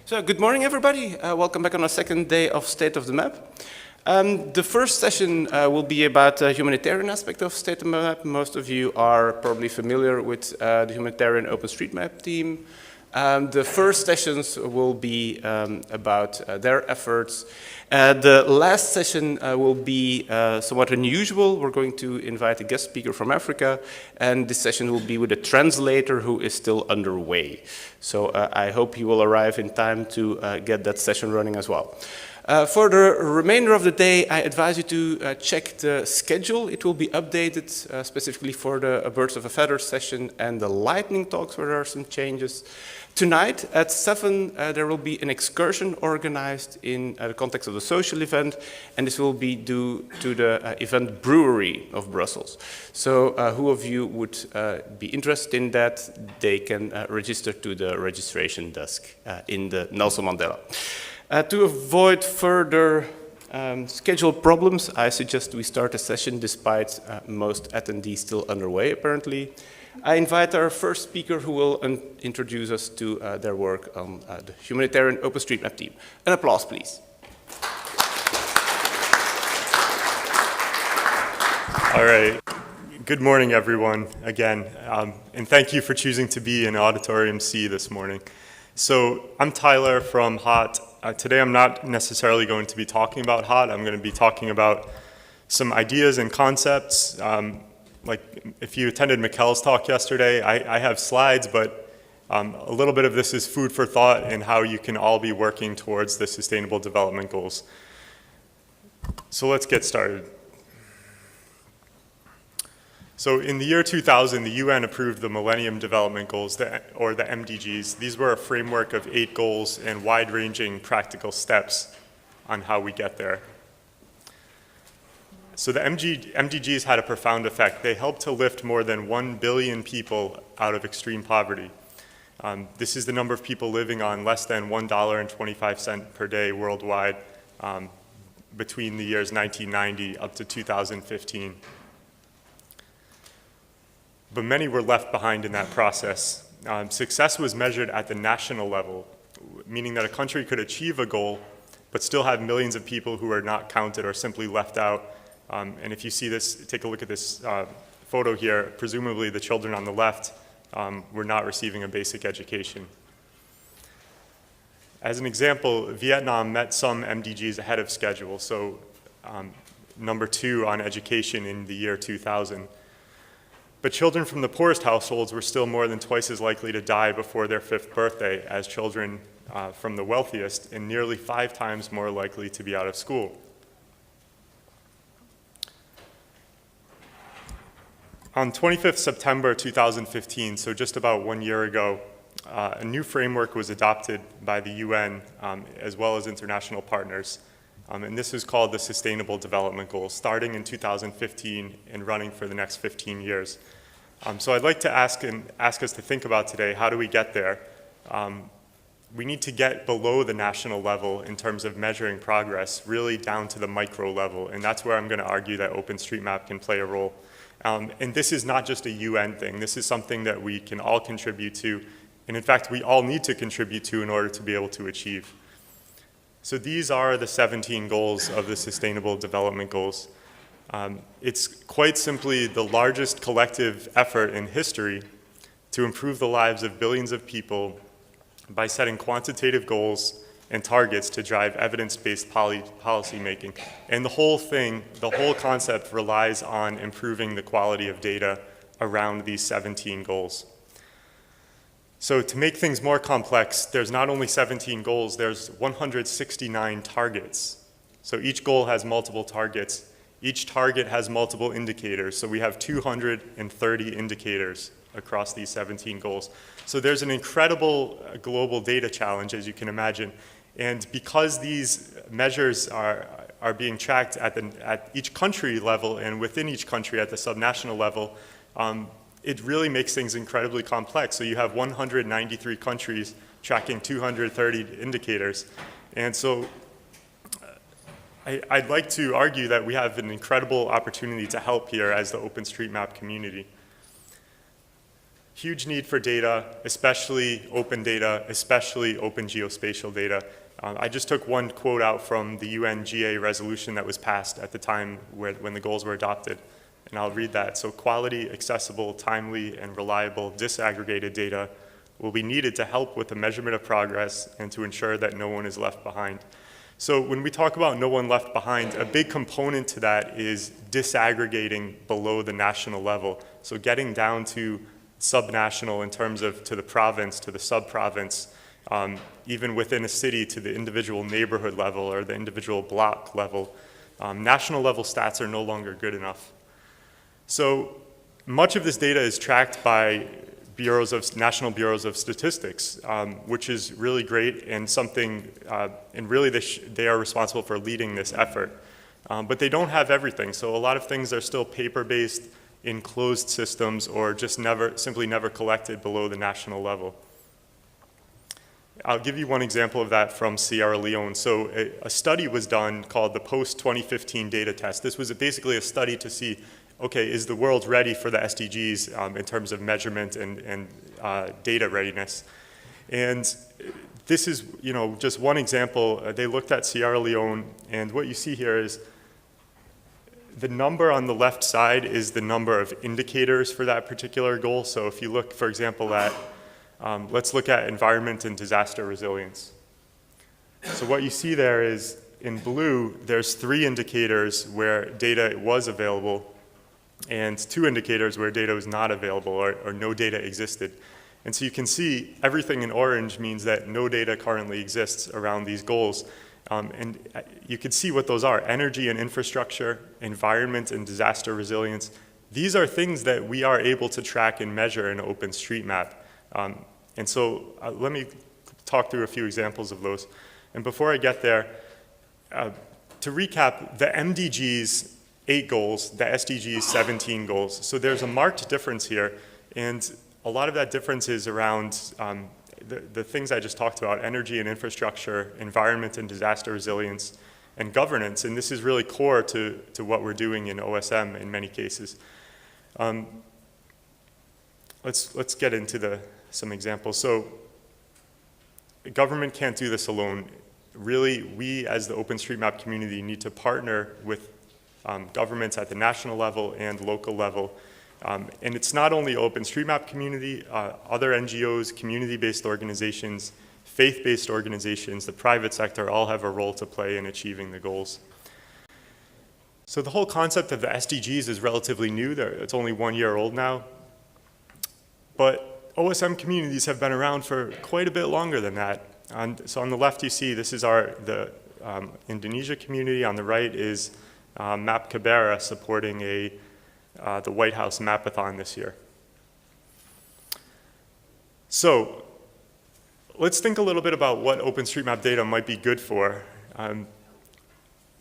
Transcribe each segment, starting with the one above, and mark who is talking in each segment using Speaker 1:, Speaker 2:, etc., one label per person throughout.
Speaker 1: So good morning, everybody. Welcome back on our second day of State of the Map. The first session will be about the humanitarian aspect of State of the Map. Most of you are probably familiar with the Humanitarian OpenStreetMap Team. The first sessions will be about their efforts. The last session will be somewhat unusual. We're going to invite a guest speaker from Africa, and this session will be with a translator who is still underway. So I hope you will arrive in time to get that session running as well. For the remainder of the day, I advise you to check the schedule. It will be updated specifically for the Birds of a Feather session and the lightning talks where there are some changes. Tonight at 7, there will be an excursion organized in the context of the social event, and this will be due to the event Brewery of Brussels. So who of you would be interested in that, they can register to the registration desk in the Nelson Mandela. To avoid further schedule problems, I suggest we start the session despite most attendees still underway, apparently. I invite our first speaker who will introduce us to their work on the Humanitarian OpenStreetMap Team. An applause, please.
Speaker 2: All right. Good morning, everyone, again. And thank you for choosing to be in Auditorium C this morning. So I'm Tyler from HOT. Today I'm not necessarily going to be talking about HOT. I'm going to be talking about some ideas and concepts. Like if you attended Mikkel's talk yesterday, I have slides, but a little bit of this is food for thought and how you can all be working towards the Sustainable Development Goals. So let's get started. So in the year 2000, the UN approved the Millennium Development Goals, or the MDGs. These were a framework of 8 goals and wide-ranging practical steps on how we get there. So the MDGs had a profound effect. They helped to lift more than 1 billion people out of extreme poverty. This is the number of people living on less than $1.25 per day worldwide between the years 1990 up to 2015. But many were left behind in that process. Success was measured at the national level, meaning that a country could achieve a goal, but still have millions of people who are not counted or simply left out. And if you see this, take a look at this photo here, presumably the children on the left were not receiving a basic education. As an example, Viet Nam met some MDGs ahead of schedule, so number 2 on education in the year 2000. But children from the poorest households were still more than twice as likely to die before their 5th birthday as children from the wealthiest, and nearly 5 times more likely to be out of school. On 25th September 2015, so just about 1 year ago, a new framework was adopted by the UN as well as international partners. And this is called the Sustainable Development Goals, starting in 2015 and running for the next 15 years. So I'd like to ask us to think about today, how do we get there? We need to get below the national level in terms of measuring progress, really down to the micro level, and that's where I'm going to argue that OpenStreetMap can play a role. And this is not just a UN thing. This is something that we can all contribute to, and in fact, we all need to contribute to in order to be able to achieve. So these are the 17 goals of the Sustainable Development Goals. It's quite simply the largest collective effort in history to improve the lives of billions of people by setting quantitative goals and targets to drive evidence-based policy making. And the whole thing, the whole concept relies on improving the quality of data around these 17 goals. So to make things more complex, there's not only 17 goals, there's 169 targets. So each goal has multiple targets. Each target has multiple indicators. So we have 230 indicators across these 17 goals. So there's an incredible global data challenge, as you can imagine. And because these measures are being tracked at each country level and within each country at the subnational level, it really makes things incredibly complex. So you have 193 countries tracking 230 indicators. And so I'd like to argue that we have an incredible opportunity to help here as the OpenStreetMap community. Huge need for data, especially open data, especially open geospatial data. I just took one quote out from the UN GA resolution that was passed at the time when the goals were adopted, and I'll read that. So quality, accessible, timely, and reliable disaggregated data will be needed to help with the measurement of progress and to ensure that no one is left behind. So when we talk about no one left behind, a big component to that is disaggregating below the national level. So getting down to subnational in terms of to the province, to the sub-province, even within a city to the individual neighborhood level or the individual block level. National level stats are no longer good enough. So much of this data is tracked by national bureaus of statistics, which is really great and something, and really they are responsible for leading this effort. But they don't have everything, so a lot of things are still paper-based in closed systems or just simply never collected below the national level. I'll give you one example of that from Sierra Leone. So a study was done called the Post-2015 Data Test. This was basically a study to see, okay, is the world ready for the SDGs in terms of measurement and data readiness? And this is, just one example. They looked at Sierra Leone, and what you see here is the number on the left side is the number of indicators for that particular goal. So if you look, for example, at, let's look at environment and disaster resilience. So what you see there is, in blue, there's 3 indicators where data was available, and 2 indicators where data was not available or no data existed. And so you can see everything in orange means that no data currently exists around these goals. And you can see what those are: energy and infrastructure, environment and disaster resilience. These are things that we are able to track and measure in OpenStreetMap. And so let me talk through a few examples of those. And before I get there, to recap, the MDGs 8 goals, the SDGs 17 goals. So there's a marked difference here, and a lot of that difference is around the things I just talked about: energy and infrastructure, environment and disaster resilience, and governance. And this is really core to what we're doing in OSM in many cases. Let's get into some examples. So government can't do this alone. Really, we as the OpenStreetMap community need to partner with governments at the national level and local level. And it's not only OpenStreetMap community, other NGOs, community-based organizations, faith-based organizations, the private sector all have a role to play in achieving the goals. So the whole concept of the SDGs is relatively new. It's only 1 year old now. But OSM communities have been around for quite a bit longer than that. So on the left you see this is the Indonesia community. On the right is Map Cabera supporting the White House Mapathon this year. So let's think a little bit about what OpenStreetMap data might be good for.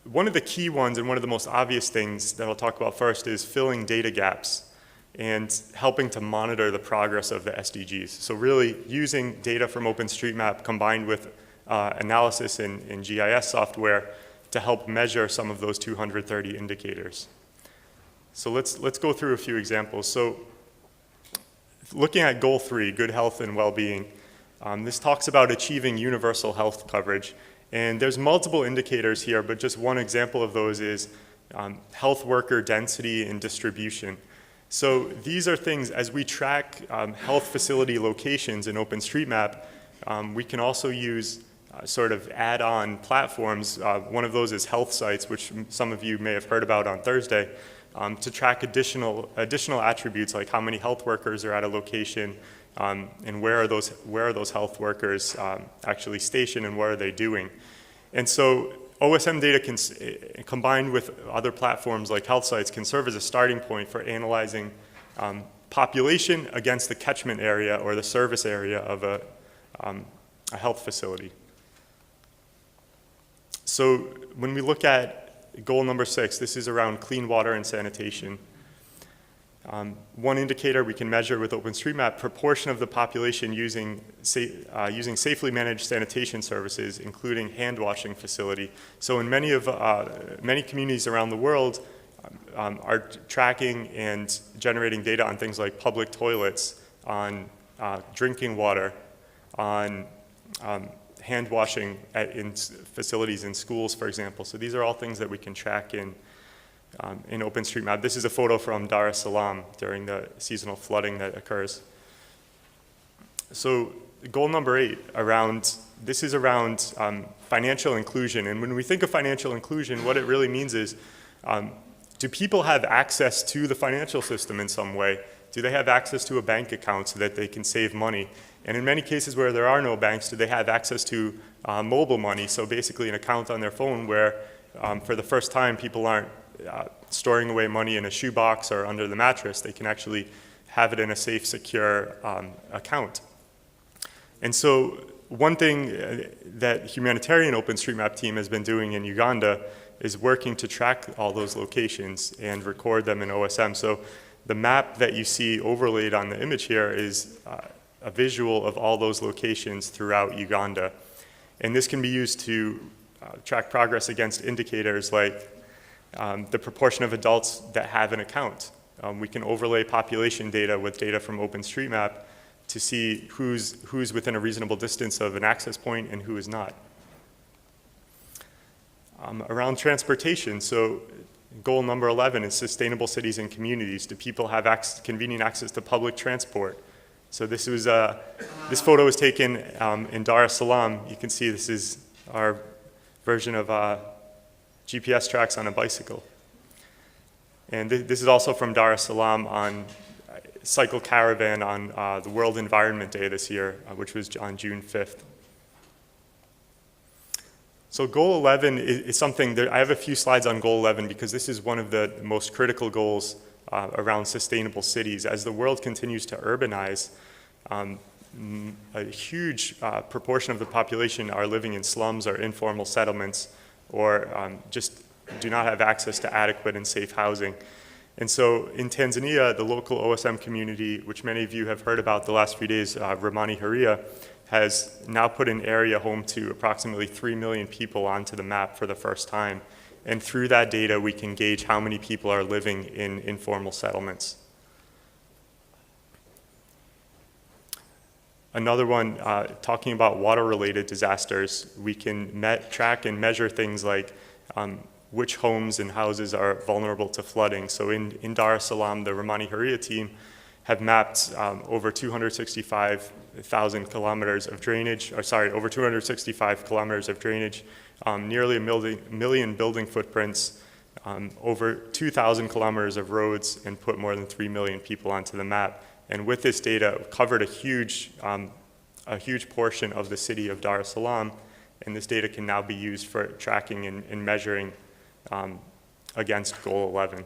Speaker 2: One of the key ones and one of the most obvious things that I'll talk about first is filling data gaps and helping to monitor the progress of the SDGs. So really using data from OpenStreetMap combined with analysis in GIS software to help measure some of those 230 indicators. So let's go through a few examples. So looking at goal 3, good health and well-being, this talks about achieving universal health coverage. And there's multiple indicators here, but just one example of those is health worker density and distribution. So these are things, as we track health facility locations in OpenStreetMap, we can also use sort of add-on platforms. One of those is health sites, which some of you may have heard about on Thursday, to track additional attributes like how many health workers are at a location, and where are those health workers actually stationed and what are they doing. And so OSM data combined with other platforms like health sites can serve as a starting point for analyzing population against the catchment area or the service area of a health facility. So when we look at goal number 6, this is around clean water and sanitation. One indicator we can measure with OpenStreetMap: proportion of the population using safely managed sanitation services, including hand washing facility. So in many communities around the world are tracking and generating data on things like public toilets, on drinking water, on hand washing in facilities in schools, for example. So these are all things that we can track in OpenStreetMap. This is a photo from Dar es Salaam during the seasonal flooding that occurs. So goal number 8 this is around financial inclusion. And when we think of financial inclusion, what it really means is, do people have access to the financial system in some way? Do they have access to a bank account so that they can save money? And in many cases where there are no banks, do they have access to mobile money? So basically an account on their phone where for the first time people aren't storing away money in a shoebox or under the mattress. They can actually have it in a safe, secure account. And so one thing that Humanitarian OpenStreetMap Team has been doing in Uganda is working to track all those locations and record them in OSM. So the map that you see overlaid on the image here is a visual of all those locations throughout Uganda. And this can be used to track progress against indicators like the proportion of adults that have an account. We can overlay population data with data from OpenStreetMap to see who's within a reasonable distance of an access point and who is not. Around transportation, so goal number 11 is sustainable cities and communities. Do people have convenient access to public transport? So this photo was taken in Dar es Salaam. You can see this is our version of GPS tracks on a bicycle. And this is also from Dar es Salaam on Cycle Caravan on the World Environment Day this year, which was on June 5th. So goal 11 is something that I have a few slides on goal 11 because this is one of the most critical goals around sustainable cities. As the world continues to urbanize, a huge proportion of the population are living in slums or informal settlements or just do not have access to adequate and safe housing. And so in Tanzania, the local OSM community, which many of you have heard about the last few days, Ramani Haria, has now put an area home to approximately 3 million people onto the map for the first time. And through that data, we can gauge how many people are living in informal settlements. Another one, talking about water-related disasters, we can track and measure things like which homes and houses are vulnerable to flooding. So in Dar es Salaam, the Ramani Haria team have mapped over 265,000 kilometers of drainage, over 265 kilometers of drainage, nearly a million building footprints, over 2,000 kilometers of roads, and put more than 3 million people onto the map. And with this data, covered a huge portion of the city of Dar es Salaam, and this data can now be used for tracking and measuring against goal 11.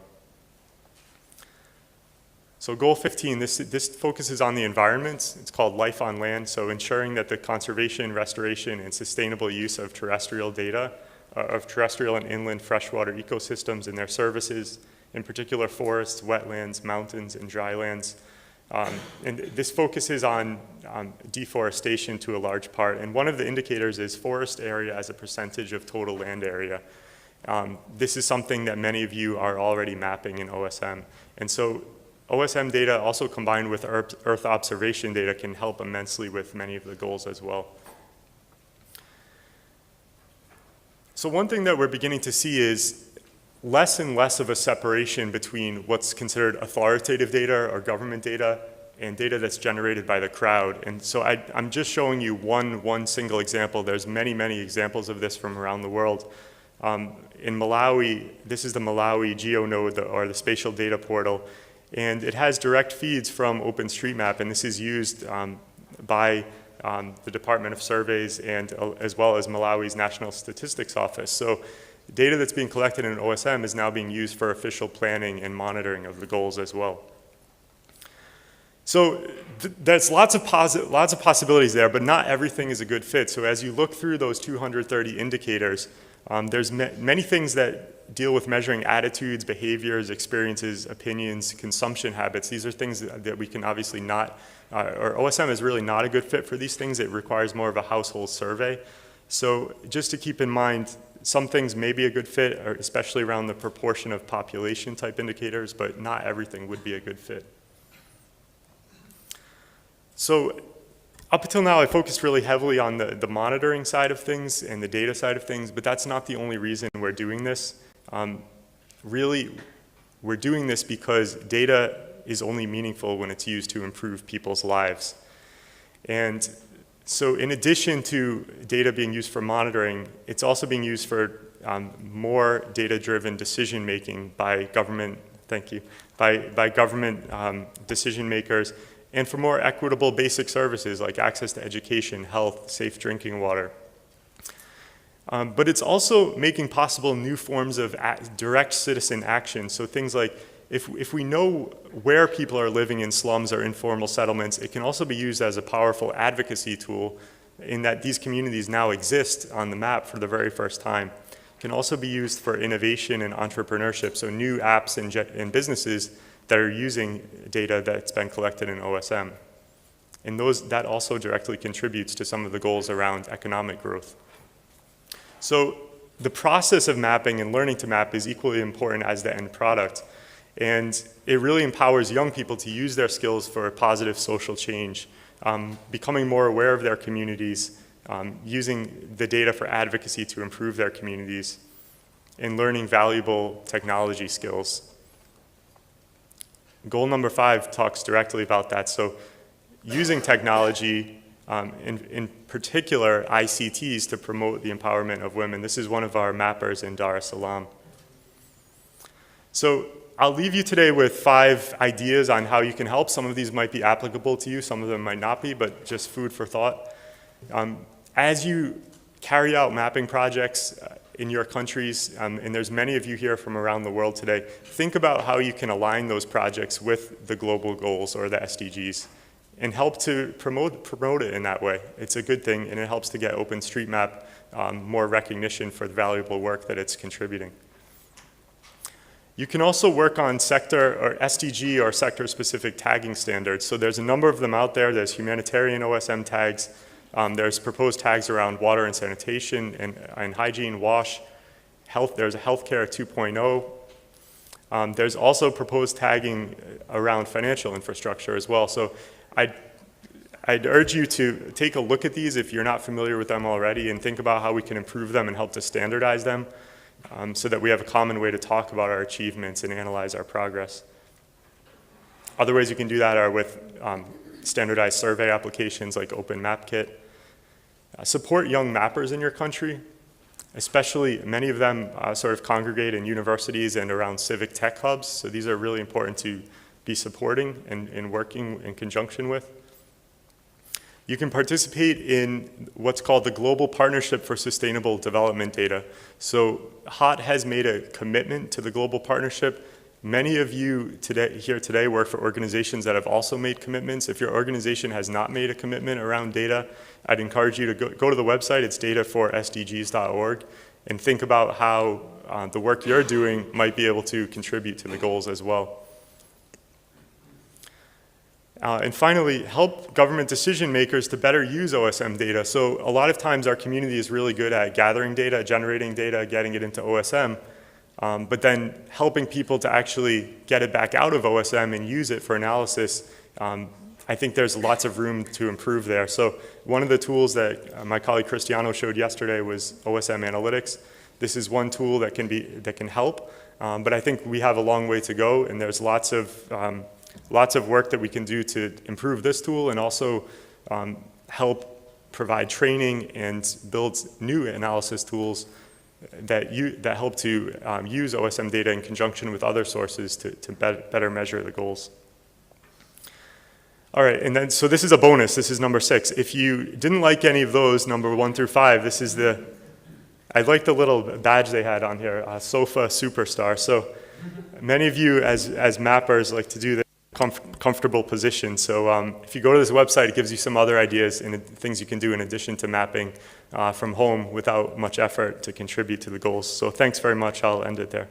Speaker 2: So goal 15, this focuses on the environment. It's called Life on Land, so ensuring that the conservation, restoration, and sustainable use of terrestrial data, of terrestrial and inland freshwater ecosystems and their services, in particular forests, wetlands, mountains, and drylands. And this focuses on deforestation to a large part. And one of the indicators is forest area as a percentage of total land area. This is something that many of you are already mapping in OSM. And so OSM data also combined with Earth observation data can help immensely with many of the goals as well. So one thing that we're beginning to see is less and less of a separation between what's considered authoritative data or government data and data that's generated by the crowd. And so I'm just showing you one single example. There's many, many examples of this from around the world. In Malawi, this is the Malawi GeoNode, or the spatial data portal, and it has direct feeds from OpenStreetMap, and this is used by the Department of Surveys and as well as Malawi's National Statistics Office. So data that's being collected in OSM is now being used for official planning and monitoring of the goals as well. So there's lots of possibilities there, but not everything is a good fit. So as you look through those 230 indicators, there's many things that deal with measuring attitudes, behaviors, experiences, opinions, consumption habits. These are things that we can obviously not, or OSM is really not a good fit for these things. It requires more of a household survey. So just to keep in mind, some things may be a good fit, especially around the proportion of population type indicators, but not everything would be a good fit. So up until now, I focused really heavily on the monitoring side of things and the data side of things, but that's not the only reason we're doing this. Really, we're doing this because data is only meaningful when it's used to improve people's lives. And so in addition to data being used for monitoring, it's also being used for more data-driven decision-making by government, thank you, by government decision makers, and for more equitable basic services like access to education, health, safe drinking water. But it's also making possible new forms of direct citizen action. So things like, if we know where people are living in slums or informal settlements, it can also be used as a powerful advocacy tool in that these communities now exist on the map for the very first time. It can also be used for innovation and entrepreneurship, so new apps and businesses that are using data that's been collected in OSM. And that also directly contributes to some of the goals around economic growth. So the process of mapping and learning to map is equally important as the end product. And it really empowers young people to use their skills for positive social change, becoming more aware of their communities, using the data for advocacy to improve their communities, and learning valuable technology skills. Goal number 5 talks directly about that. So using technology, in particular ICTs, to promote the empowerment of women. This is one of our mappers in Dar es Salaam. So I'll leave you today with 5 ideas on how you can help. Some of these might be applicable to you, some of them might not be, but just food for thought. As you carry out mapping projects in your countries, and there's many of you here from around the world today, think about how you can align those projects with the global goals or the SDGs and help to promote it in that way. It's a good thing, and it helps to get OpenStreetMap more recognition for the valuable work that it's contributing. You can also work on sector or SDG or sector-specific tagging standards. So there's a number of them out there. There's humanitarian OSM tags. There's proposed tags around water and sanitation and hygiene, WASH, health. There's a healthcare 2.0. There's also proposed tagging around financial infrastructure as well. So I'd urge you to take a look at these if you're not familiar with them already and think about how we can improve them and help to standardize them so that we have a common way to talk about our achievements and analyze our progress. Other ways you can do that are with standardized survey applications like OpenMapKit. Support young mappers in your country, especially many of them sort of congregate in universities and around civic tech hubs. So these are really important to be supporting and working in conjunction with. You can participate in what's called the Global Partnership for Sustainable Development Data. So HOT has made a commitment to the Global Partnership. Many of you here today work for organizations that have also made commitments. If your organization has not made a commitment around data, I'd encourage you to go to the website. It's data4sdgs.org, and think about how the work you're doing might be able to contribute to the goals as well. And finally, help government decision makers to better use OSM data. So a lot of times our community is really good at gathering data, generating data, getting it into OSM, but then helping people to actually get it back out of OSM and use it for analysis. I think there's lots of room to improve there. So one of the tools that my colleague Cristiano showed yesterday was OSM Analytics. This is one tool that can help, but I think we have a long way to go, and there's lots of work that we can do to improve this tool and also help provide training and build new analysis tools that help to use OSM data in conjunction with other sources to better measure the goals. All right, and then so this is a bonus. This is number 6. If you didn't like any of those, number 1 through 5, this is I like the little badge they had on here, SOFA Superstar. So many of you as mappers like to do this comfortable position. So if you go to this website, it gives you some other ideas and things you can do in addition to mapping from home without much effort to contribute to the goals. So thanks very much. I'll end it there.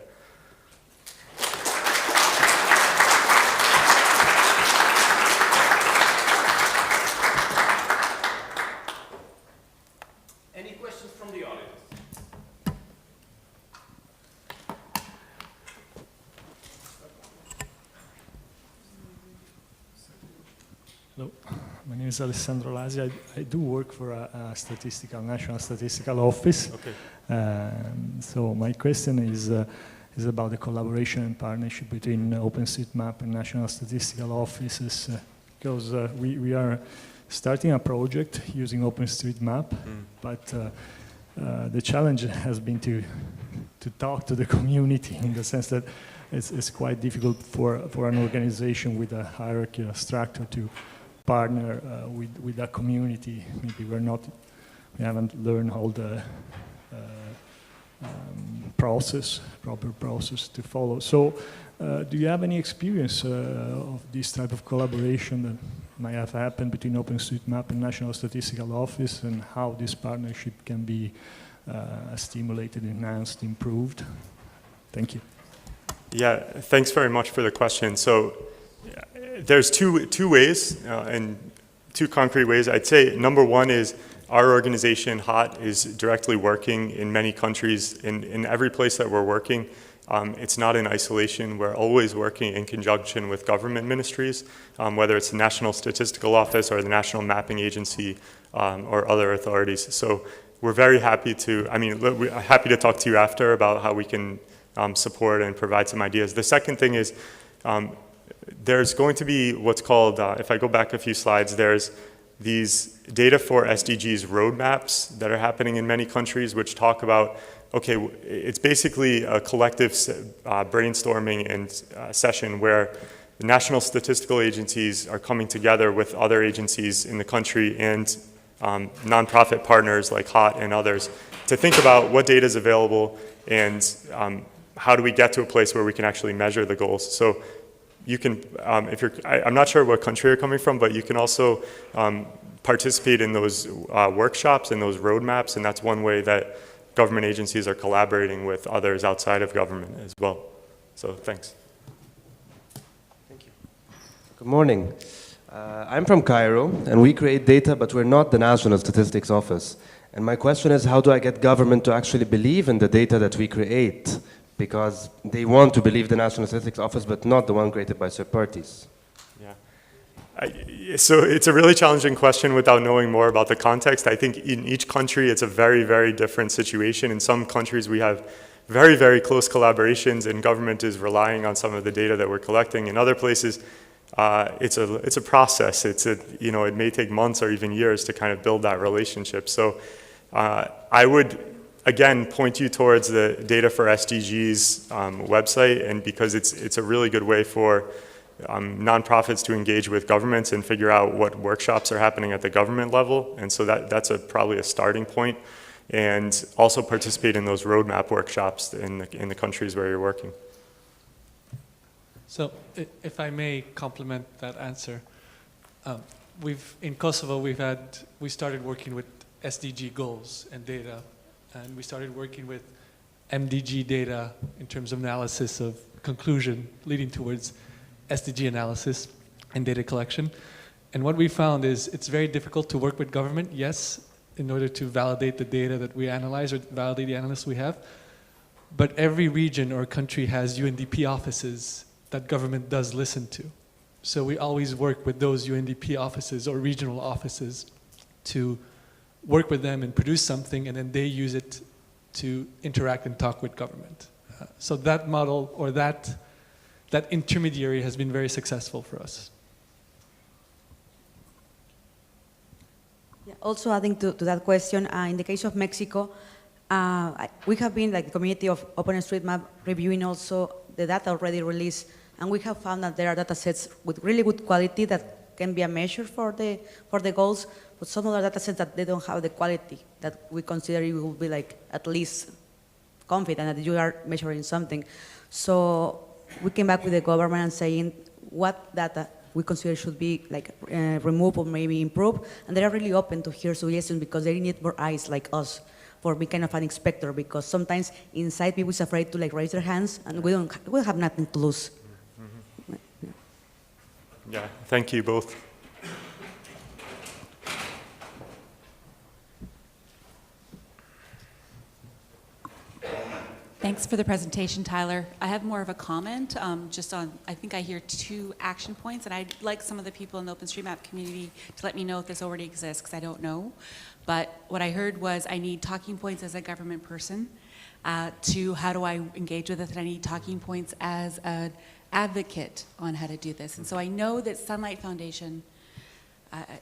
Speaker 1: Any questions from the audience?
Speaker 3: Hello, my My name is Alessandro Lasi. I do work for a national statistical office.
Speaker 2: Okay.
Speaker 3: So my question is about the collaboration and partnership between OpenStreetMap and national statistical offices, because we are starting a project using OpenStreetMap, but the challenge has been to talk to the community, in the sense that it's quite difficult for an organization with a hierarchy or structure to partner with a community. Maybe we haven't learned all the proper process to follow. So do you have any experience of this type of collaboration that might have happened between OpenStreetMap and National Statistical Office, and how this partnership can be stimulated, enhanced, improved? Thank you.
Speaker 2: Yeah, thanks very much for the question. So there's two ways, and two concrete ways. I'd say number one is our organization, HOT, is directly working in many countries. In every place that we're working, it's not in isolation. We're always working in conjunction with government ministries, whether it's the National Statistical Office or the National Mapping Agency or other authorities. So we're very happy we're happy to talk to you after about how we can support and provide some ideas. The second thing is there's going to be what's called, if I go back a few slides, there's these data for SDGs roadmaps that are happening in many countries, which talk about, okay, it's basically a collective brainstorming and session where the national statistical agencies are coming together with other agencies in the country and nonprofit partners like HOT and others to think about what data is available and how do we get to a place where we can actually measure the goals. So you can, I'm not sure what country you're coming from, but you can also participate in those workshops and those roadmaps, and that's one way that government agencies are collaborating with others outside of government as well. So thanks.
Speaker 4: Thank you. Good morning. I'm from Cairo, and we create data, but we're not the National Statistics Office. And my question is, how do I get government to actually believe in the data that we create? Because they want to believe the National Statistics Office, but not the one created by third parties.
Speaker 2: Yeah. So it's a really challenging question without knowing more about the context. I think in each country, it's a very, very different situation. In some countries, we have very, very close collaborations, and government is relying on some of the data that we're collecting. In other places, it's a process. It may take months or even years to kind of build that relationship. So I would, again, point you towards the Data for SDGs website, and because it's a really good way for nonprofits to engage with governments and figure out what workshops are happening at the government level. And so that's probably a starting point. And also participate in those roadmap workshops in the countries where you're working.
Speaker 5: So if I may complement that answer, in Kosovo we started working with SDG goals and data, and we started working with MDG data in terms of analysis of conclusion leading towards SDG analysis and data collection. And what we found is it's very difficult to work with government, yes, in order to validate the data that we analyze or validate the analysts we have. But every region or country has UNDP offices that government does listen to. So we always work with those UNDP offices or regional offices to work with them and produce something, and then they use it to interact and talk with government. So that model or that intermediary has been very successful for us.
Speaker 6: Yeah, also adding to that question, in the case of Mexico, we have been, like the community of OpenStreetMap, reviewing also the data already released, and we have found that there are data sets with really good quality that can be a measure for the goals, but some other data sets that they don't have the quality that we consider you will be like at least confident that you are measuring something. So we came back with the government and saying what data we consider should be like removed or maybe improved, and they are really open to hear suggestions because they need more eyes like us for being kind of an inspector, because sometimes inside people is afraid to like raise their hands, and we have nothing to lose.
Speaker 2: Yeah, thank you both.
Speaker 7: Thanks for the presentation, Tyler. I have more of a comment just on, I think I hear 2 action points, and I'd like some of the people in the OpenStreetMap community to let me know if this already exists, because I don't know. But what I heard was I need talking points as a government person to how do I engage with it, and I need talking points as an advocate on how to do this. And so I know that Sunlight Foundation,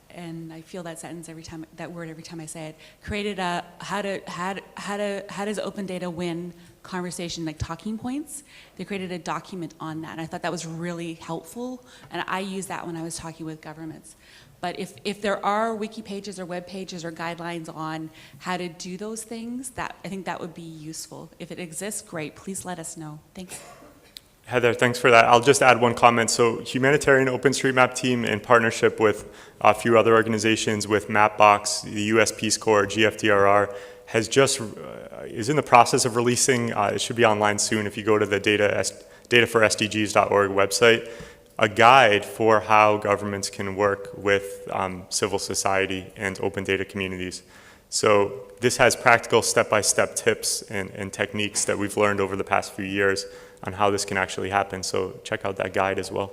Speaker 7: and I feel that sentence every time, that word every time I say it, created a how does open data win conversation, like talking points. They created a document on that, and I thought that was really helpful, and I use that when I was talking with governments. But if there are wiki pages or web pages or guidelines on how to do those things, that I think that would be useful. If it exists, great, please let us know. Thanks.
Speaker 2: Heather, thanks for that. I'll just add one comment. So Humanitarian OpenStreetMap Team, in partnership with a few other organizations, with Mapbox, the US Peace Corps, GFDRR, has just, is in the process of releasing, it should be online soon if you go to the dataforsdgs.org website, a guide for how governments can work with civil society and open data communities. So this has practical step-by-step tips and techniques that we've learned over the past few years on how this can actually happen. So check out that guide as well.